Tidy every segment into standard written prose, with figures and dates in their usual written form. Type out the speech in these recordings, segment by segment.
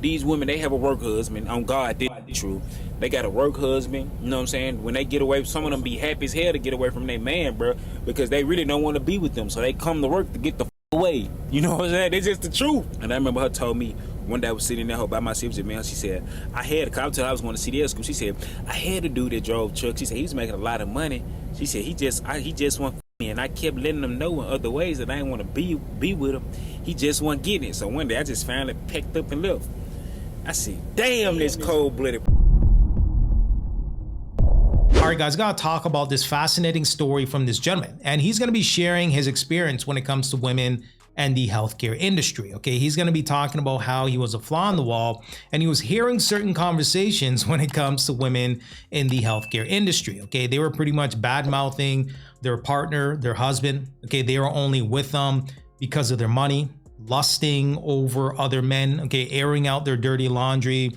These women, they have a work husband. On God, this is true. They got a work husband. You know what I'm saying? When they get away, some of them be happy as hell to get away from their man, bro, because they really don't want to be with them. So they come to work to get the away. You know what I'm saying? It's just the truth. And I remember her told me one day I was sitting there by myself, man. She said, I told her I was going to CDL school. She said, I had a dude that drove trucks. She said, he was making a lot of money. She said, he just want me. And I kept letting them know in other ways that I didn't want to be with him. He just wasn't getting it. So one day I just finally packed up and left. I said, damn, this cold-blooded. All right, guys, gotta talk about this fascinating story from this gentleman. And he's gonna be sharing his experience when it comes to women and the healthcare industry. Okay, he's gonna be talking about how he was a fly on the wall and he was hearing certain conversations when it comes to women in the healthcare industry. Okay, they were pretty much bad-mouthing their partner, their husband. Okay, they were only with them because of their money, lusting over other men, okay, airing out their dirty laundry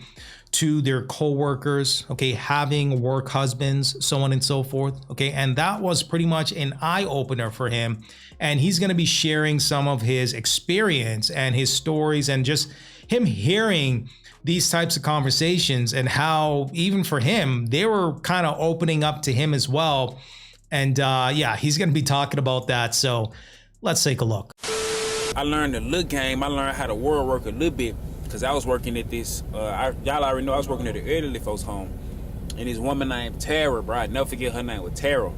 to their co-workers, okay, having work husbands, so on and so forth, okay, and that was pretty much an eye-opener for him, and he's going to be sharing some of his experience and his stories and just him hearing these types of conversations and how even for him, they were kind of opening up to him as well, and yeah, he's going to be talking about that, so let's take a look. I learned a little game. I learned how the world work a little bit because I was working at this. Y'all already know I was working at the elderly folks' home, and this woman named Tara, bro. I never forget her name was Tara.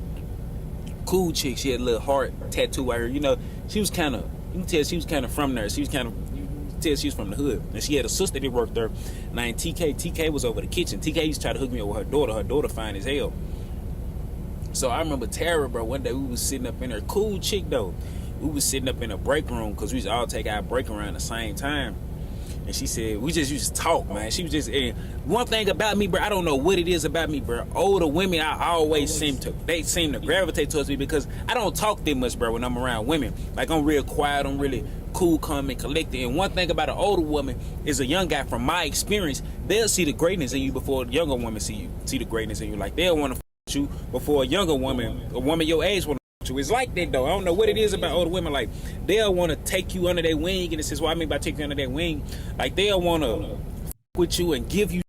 Cool chick. She had a little heart tattoo out here. You know, she was kind of. You can tell she was kind of from there. She was kind of. You can tell she was from the hood, and she had a sister that worked there named TK. TK was over the kitchen. TK used to try to hook me up with her daughter. Her daughter fine as hell. So I remember Tara, bro. One day we was sitting up in her. Cool chick though. We was sitting up in a break room because we used to all take our break around the same time. And she said, we just used to talk, man. She was just, and one thing about me, bro, I don't know what it is about me, bro. Older women, I always seem to gravitate towards me because I don't talk that much, bro, when I'm around women. Like, I'm real quiet, I'm really cool, calm, and collected. And one thing about an older woman is a young guy, from my experience, they'll see the greatness in you before younger women see the greatness in you. Like, they'll want to you before a younger woman, a woman your age, want to. It's like that though. I don't know what it is about older women. Like, they'll want to take you under their wing, and this is what I mean by take you under their wing. Like, they'll want to with you and give you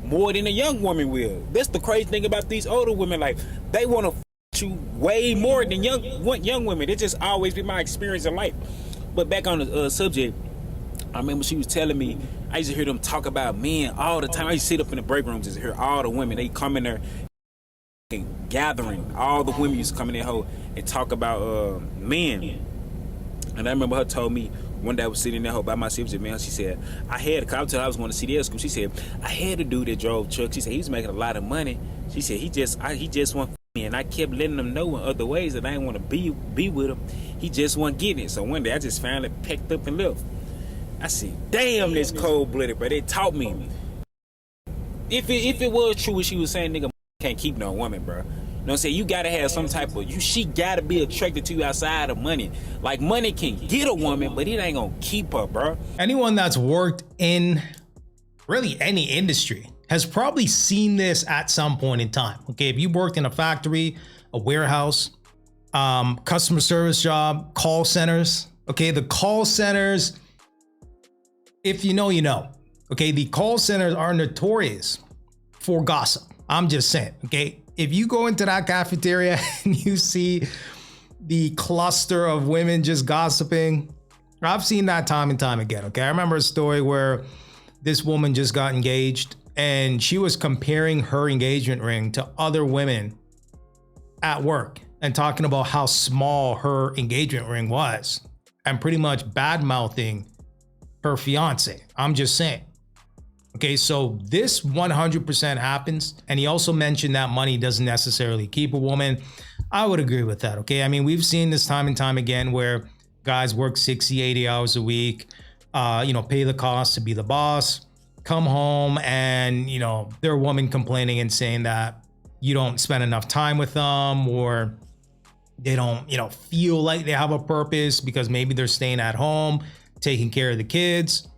more than a young woman will. That's the crazy thing about these older women. Like, they want to you way more than young women. It just always been my experience in life. But back on the subject, I remember she was telling me, I used to hear them talk about men all the time. I used to sit up in the break rooms and hear all the women. They come in there gathering, all the women used to come in there and talk about men. And I remember her told me one day I was sitting there by myself, man. She said, I told her I was going to CDL school. She said, I had a dude that drove trucks. She said he was making a lot of money. She said he just want me, and I kept letting them know in other ways that I didn't want to be with him. He just wasn't getting it. So one day I just finally packed up and left. I said, damn, this cold-blooded, bro. They taught me. If it was true what she was saying, nigga, can't keep no woman, bro. You know what I'm saying? You gotta have some type of she gotta be attracted to you outside of money. Like, money can get a woman, but it ain't gonna keep her, bro. Anyone that's worked in really any industry has probably seen this at some point in time. Okay, if you worked in a factory, a warehouse, customer service job, call centers. Okay, the call centers, if you know, you know. Okay, the call centers are notorious for gossip. I'm just saying, okay, if you go into that cafeteria and you see the cluster of women just gossiping, I've seen that time and time again, okay? I remember a story where this woman just got engaged and she was comparing her engagement ring to other women at work and talking about how small her engagement ring was and pretty much bad-mouthing her fiance. I'm just saying. Okay, so this 100% happens. And he also mentioned that money doesn't necessarily keep a woman. I would agree with that, okay? I mean, we've seen this time and time again where guys work 60, 80 hours a week, pay the cost to be the boss, come home and, their woman complaining and saying that you don't spend enough time with them, or they don't, feel like they have a purpose because maybe they're staying at home, taking care of the kids.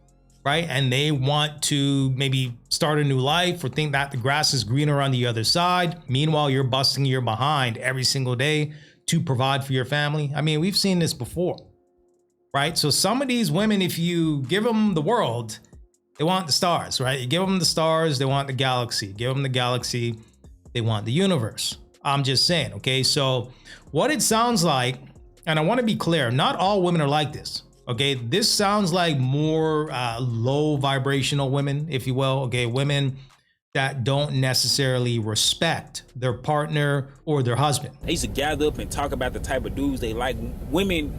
Right? And they want to maybe start a new life or think that the grass is greener on the other side. Meanwhile, you're busting your behind every single day to provide for your family. I mean, we've seen this before, right? So some of these women, if you give them the world, They want the stars, right? You give them the stars, they want the galaxy. Give them the galaxy, they want the universe. I'm just saying, okay? So what it sounds like, and I want to be clear, not all women are like this, okay? This sounds like more low vibrational women, if you will, okay? Women that don't necessarily respect their partner or their husband. They used to gather up and talk about the type of dudes they like. Women,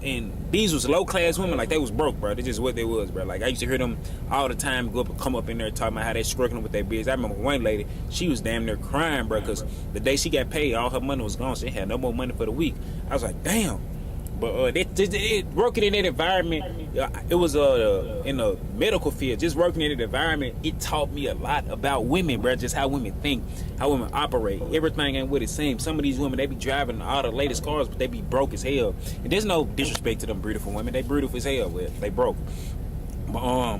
and these was low class women, like they was broke, bro. That's just what they was, bro. Like I used to hear them all the time go up and come up in there talking about how they struggling with their biz. I remember one lady, she was damn near crying, bro, because the day she got paid, all her money was gone. She had no more money for the week. I was like, damn. But working in that environment, it was in the medical field. Just working in that environment, it taught me a lot about women, bro. Just how women think, how women operate. Everything ain't what it seems. Some of these women, they be driving all the latest cars, but they be broke as hell. And there's no disrespect to them beautiful women. They beautiful as hell, but they broke. But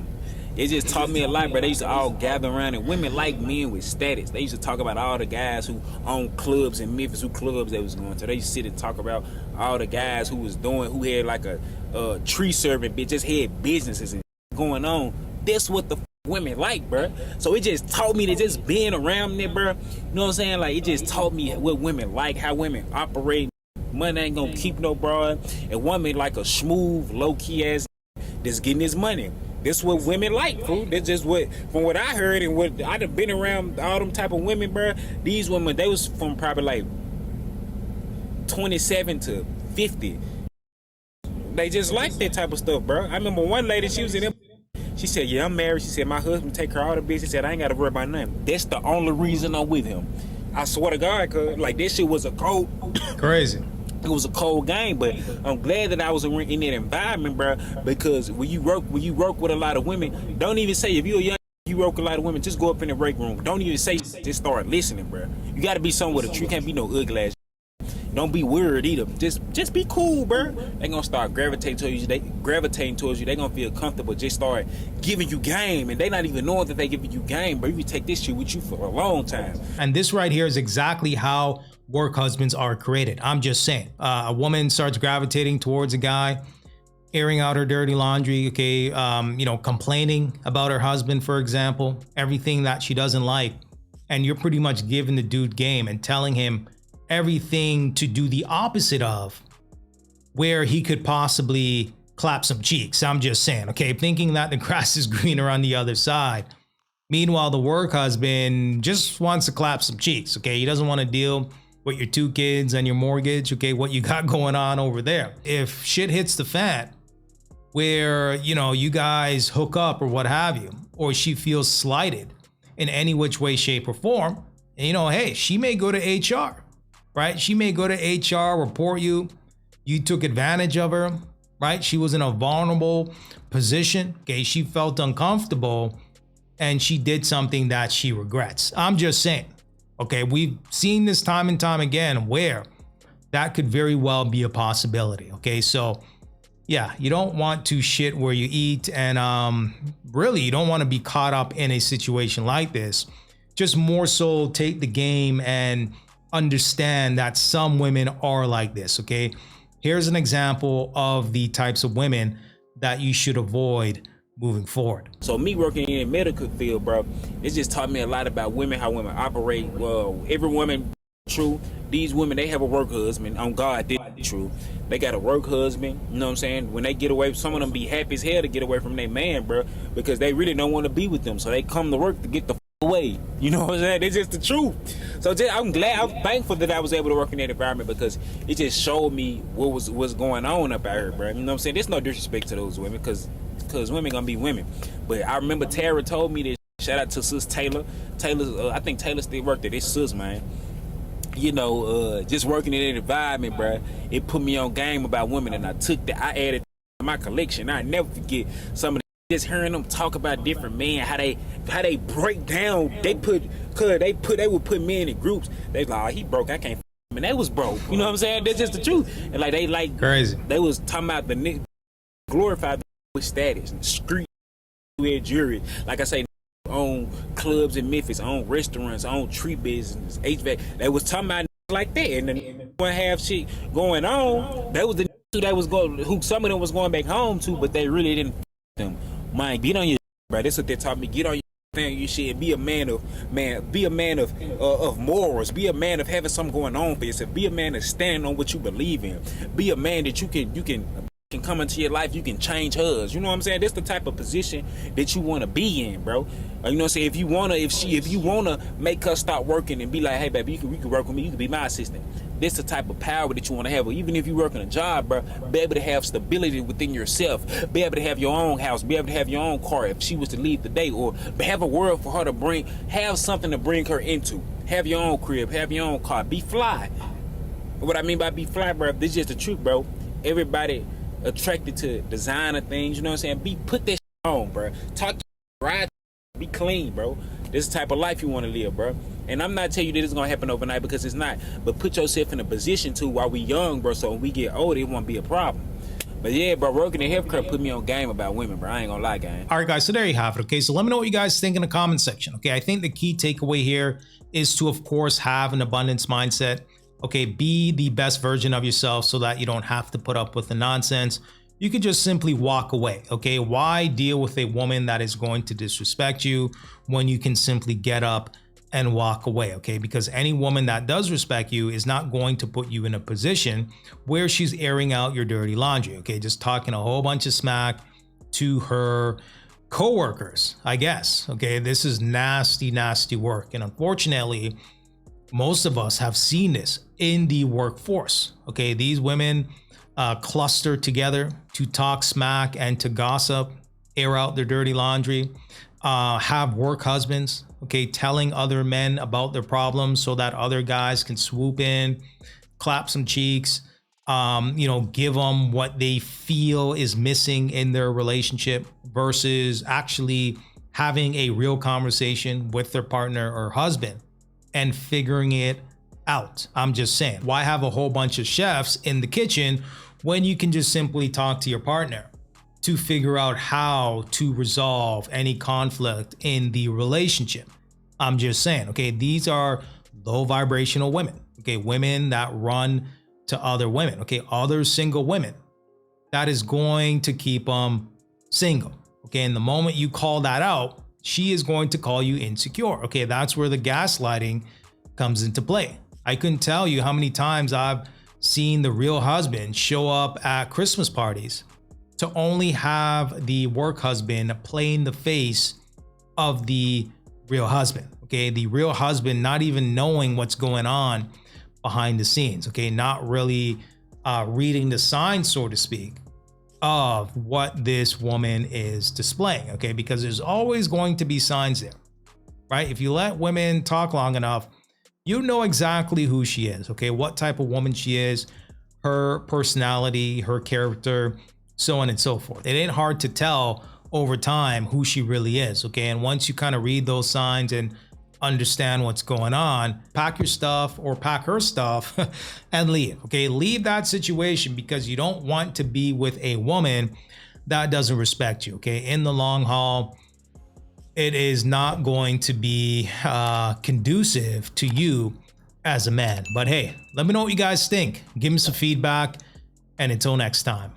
it just taught me a lot, bro. They used to all gather around, and women like men with status. They used to talk about all the guys who own clubs in Memphis, who clubs they was going to. They used to sit and talk about all the guys who had like a tree serving bitch, just had businesses and going on. That's what the women like, bro. So it just taught me that just being around them, bro. You know what I'm saying? Like it just taught me what women like, how women operate. Money ain't gonna keep no broad. And women like a smooth, low key ass that's getting his money. This what women like, fool. That's just what, from what I heard and what I'd have been around all them type of women, bro. These women, they was from probably like 27 to 50. They just like that type of stuff, bro. I remember one lady, she was in them. She said, yeah, I'm married. She said, my husband take care of all the business. She said, I ain't got to worry about nothing. That's the only reason I'm with him. I swear to God, cuz, like, this shit was a cold. Crazy. It was a cold game, but I'm glad that I was in that environment, bro. Because when you work with a lot of women, don't even say, if you're young, you work with a lot of women, just go up in the break room. Don't even say, just start listening, bro. You got to be someone with a tree. You can't be no ugly ass. Don't be weird either. Just be cool, bro. They gonna start gravitating towards you. They gonna feel comfortable. Just start giving you game, and they not even knowing that they giving you game, bro. You can take this shit with you for a long time. And this right here is exactly how work husbands are created. I'm just saying, a woman starts gravitating towards a guy, airing out her dirty laundry, okay, complaining about her husband, for example, everything that she doesn't like, and you're pretty much giving the dude game and telling him everything to do the opposite of where he could possibly clap some cheeks. I'm just saying, okay, thinking that the grass is greener on the other side. Meanwhile, the work husband just wants to clap some cheeks, okay? He doesn't want to deal with your 2 kids and your mortgage, okay, what you got going on over there. If shit hits the fan where, you guys hook up or what have you, or she feels slighted in any which way, shape, or form, hey, she may go to HR, right? She may go to HR, report you took advantage of her, right? She was in a vulnerable position, okay? She felt uncomfortable and she did something that she regrets. I'm just saying, okay? We've seen this time and time again where that could very well be a possibility, okay? So yeah, you don't want to shit where you eat, and really you don't want to be caught up in a situation like this. Just more so take the game and understand that some women are like this, okay? Here's an example of the types of women that you should avoid moving forward. So me working in the medical field, bro, it just taught me a lot about women, how women operate. Well, every woman, true. These women, they have a work husband. On God, this is true. They got a work husband. You know what I'm saying? When they get away, some of them be happy as hell to get away from their man, bro, because they really don't want to be with them. So they come to work to get the away. You know what I'm saying? It's just the truth. So I'm thankful that I was able to work in that environment, because it just showed me what's going on up out here, bro. You know what I'm saying? There's no disrespect to those women, because women gonna be women. But I remember Tara told me this. Shout out to Sis Taylor. I think Taylor still worked there. This Sis, man. Just working in that environment, bro, it put me on game about women, and I added to my collection. I never forget some of the just hearing them talk about different men, how they break down. They would put men in groups. They like, oh, he broke, I can't. And they was broke. You know what I'm saying? That's just the truth. And like they like crazy. They was talking about the glorified with status and street jury. Like I say, own clubs in Memphis, own restaurants, own tree business, HVAC. They was talking about like that, and then one half shit going on. That was the that was going, who some of them was going back home to, but they really didn't them. Mind, get on your bro. That's what they taught me. Get on your shit and be a man of morals. Be a man of having something going on for yourself. Be a man of standing on what you believe in. Be a man that you can come into your life, you can change hers. You know what I'm saying? That's the type of position that you want to be in, bro. You know what I'm saying? If you wanna make her stop working and be like, hey baby, you can work with me, you can be my assistant. That's the type of power that you want to have. Or even if you work in a job, bro, be able to have stability within yourself. Be able to have your own house. Be able to have your own car if she was to leave today. Or have a world for her to have something to bring her into. Have your own crib. Have your own car. Be fly. What I mean by be fly, bro, this is just the truth, bro. Everybody attracted to designer things, you know what I'm saying? Put that shit on, bro. Talk, ride, be clean, bro. This is the type of life you want to live, bro. And I'm not telling you that it's gonna happen overnight, because it's not. But put yourself in a position to while we young, bro. So when we get older, it won't be a problem. But yeah, bro, working in healthcare put me on game about women, bro. I ain't gonna lie, gang. All right, guys. So there you have it. Okay, so let me know what you guys think in the comment section. Okay, I think the key takeaway here is to, of course, have an abundance mindset. Okay, be the best version of yourself so that you don't have to put up with the nonsense. You could just simply walk away. Okay, why deal with a woman that is going to disrespect you when you can simply get up and walk away? Okay, because any woman that does respect you is not going to put you in a position where she's airing out your dirty laundry. Okay, just talking a whole bunch of smack to her coworkers, I guess. Okay, this is nasty, nasty work. And unfortunately, most of us have seen this in the workforce. Okay, these women cluster together to talk smack and to gossip, air out their dirty laundry, have work husbands, okay, telling other men about their problems so that other guys can swoop in, clap some cheeks, you know, give them what they feel is missing in their relationship, versus actually having a real conversation with their partner or husband and figuring it out. I'm just saying, why have a whole bunch of chefs in the kitchen when you can just simply talk to your partner to figure out how to resolve any conflict in the relationship? I'm just saying, okay, these are low vibrational women, okay, women that run to other women, okay, other single women. That is going to keep them single, okay? And the moment you call that out, she is going to call you insecure, okay? That's where the gaslighting comes into play. I couldn't tell you how many times I've seen the real husband show up at Christmas parties to only have the work husband play in the face of the real husband. Okay, the real husband not even knowing what's going on behind the scenes. Okay, not really reading the signs, so to speak, of what this woman is displaying. Okay, because there's always going to be signs there, right? If you let women talk long enough, you know exactly who she is, okay? What type of woman she is, her personality, her character, so on and so forth. It ain't hard to tell over time who she really is, okay? And once you kind of read those signs and understand what's going on, pack your stuff or pack her stuff and leave, okay? Leave that situation, because you don't want to be with a woman that doesn't respect you, okay? In the long haul, it is not going to be conducive to you as a man. But hey, let me know what you guys think. Give me some feedback, and until next time.